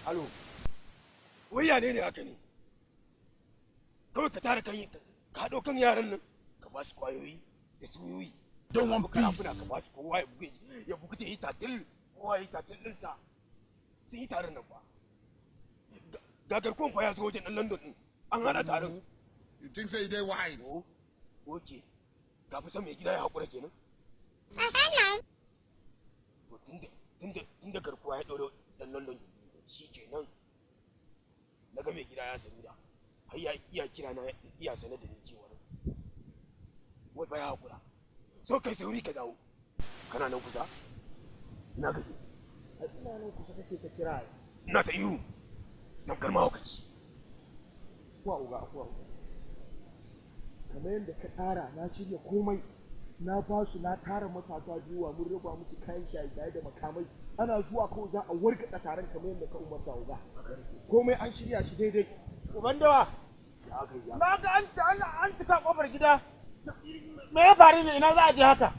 Alo, wai ya ne haka ne? Kawai ka tara kan ka haɗo kan yaran nan ka ba su kwayoyi da suyoyi. Don't want peace. Ka ba su kowa ya bugu da yi tatil, kowa ya yi tatil ɗinsa. Sun yi taron nan ba. Ga garkon fa ya zo wajen ɗan London ɗin, an haɗa taron. You think say they wise? Oh, okay. Ka fi son mai gida ya haƙura kenan? Tunda garkuwa ya ɗaure ɗan London shi kenan. Na ga mai gida ya sanu da har ya iya kira na iya sanar da ni cewa wai ba ya haƙura. So kai sauri ka dawo. Kana nan kusa? Ina gaji. Ina nan kusa kake ka kira. Ina ta ihu. Nan karma hukaci. Kuwa uga. Kamar yadda ka tsara na shirya komai. Na ba su na tara matasa biyuwa mun raba musu kayan shaye-shaye da makamai. Ana zuwa kawai za a wargatsa taron kamar yadda ka umarta uga. Komai an shirya shi daidai. Uban dawa. Na ga an cika kofar gida. Me ya faru ne ina za a je haka?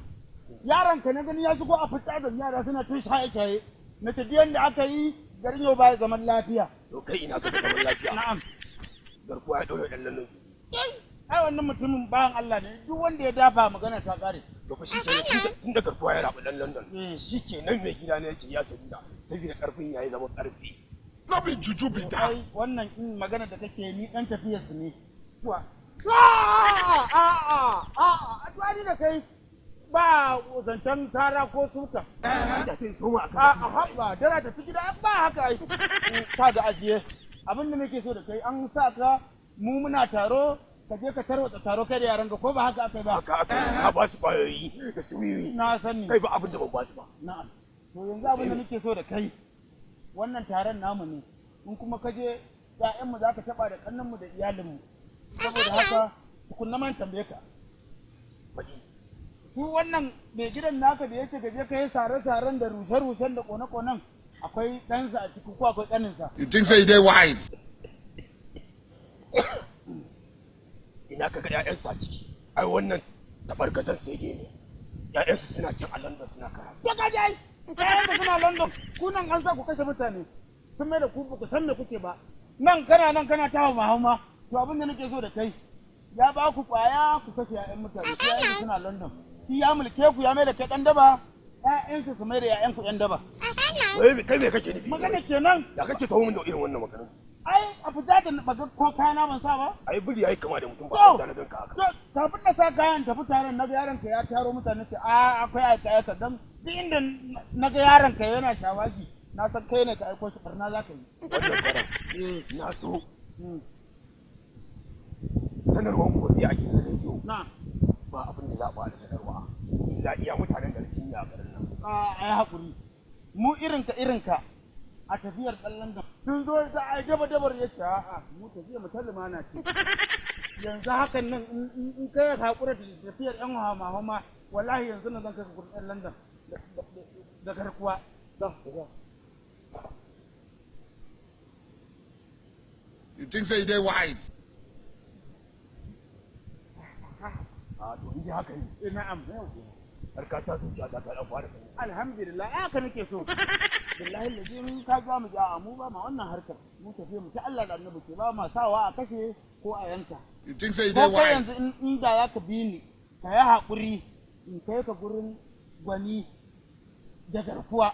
Yaron ka na gani ya shigo a fita da yara suna tun shaye-shaye. Na tafiyan da aka yi garin yau ba zaman lafiya. To kai ina ga zaman lafiya. Na'am. Garkuwa ya ɗaure ɗan London. Ai wannan mutumin bayan Allah ne duk wanda ya dafa magana ta kare. To fa shi kenan tunda garkuwa ya rabu ɗan London. Shi kenan mai gida ne yake ya sanu da saboda ƙarfin yayi zama ƙarfi. No be juju be that. Ai wannan in magana da kake ni dan tafiyar su ne. Kuwa. Addu'a da kai ba zancen tara ko suka. Da sai soma akan. Ba dara ta gida ba haka ai. Ka ga ajiye. Abin da nake so da kai an sa ka mu muna taro ka je ka tarwata taro kai da yaran ka ko ba haka akai ba. Haka aka ba su kwayoyi da suwiwi. Na sani. Kai ba abin da ban ba su ba. Na'am. To yanzu abin da nake so da kai wannan taron namu ne in kuma ka je ƴaƴanmu za ka taɓa da ƙannanmu da iyalinmu saboda haka tukunna man tambaye ka su wannan mai gidan naka da yake gaje ka yi sare-saren da rushe-rushen da ƙone-ƙonen akwai ɗansa a ciki ko akwai ƙaninsa. You think say they wise? Ina ka ga ƴaƴansu a ciki ai wannan tabargazan sai dai ne ƴaƴansu suna cin a London suna karatu. To ka je ƴaƴansu suna London ku nan an sa ku kashe mutane sun mai da ku ba ku san me kuke ba nan kana ta hauma to abin da nake so da kai ya ba ku kwaya ku kashe ƴaƴan mutane su ƴaƴansu suna London shi ya mulke ku ya mai da kai ɗan daba ƴaƴansu su mai da ƴaƴanku ƴan daba. Wai kai me kake nufi? Magana kenan. Da kake tawo min da irin wannan magana. Ai a fita da baga ko kayana ban sa ba. Ai buri yayi kama da mutum ba da na ganka haka. To kafin na sa kayan tafi taron naga yaron ka ya taro mutane ce akwai aika dan duk inda naga yaron ka yana shawagi na san kai ne ka aiko shi barna za ka yi. Wannan karan na so sanarwar gobe a gidan rediyo. Na. Ba abin da za a da sanarwa. Illa iya mutanen da cin ya garin nan. Ai hakuri. Mu irinka a tafiyar ɗan da sun zo da ai dabar ya ce a'a mu tafiya mu tallama na ce yanzu hakan nan in kai hakura da tafiyar ƴan hama wallahi yanzu nan zan kai gurin ɗan London da garkuwa You think say they wise? To in ji haka ne. Na'am. Har ka sa zuciya ta ɗan fara sani. Alhamdulillah haka nake so. Billahi lazi mun ka ga mu ja mu ba ma wannan harkar mu tafi mu ta Allah da Annabi ke ba ma sawa a kashe ko a yanka. You think say they Ko kai wise? yanzu in da za ka bi ni ka yi haƙuri in kai ka gurin gwani da garkuwa.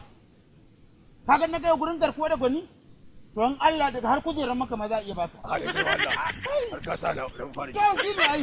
Ka ga na kai gurin garkuwa da gwani? To in Allah daga har kujerar maka ma za a iya baka. Allah har ka sa na ɗan fara. Kyau shi ne ai.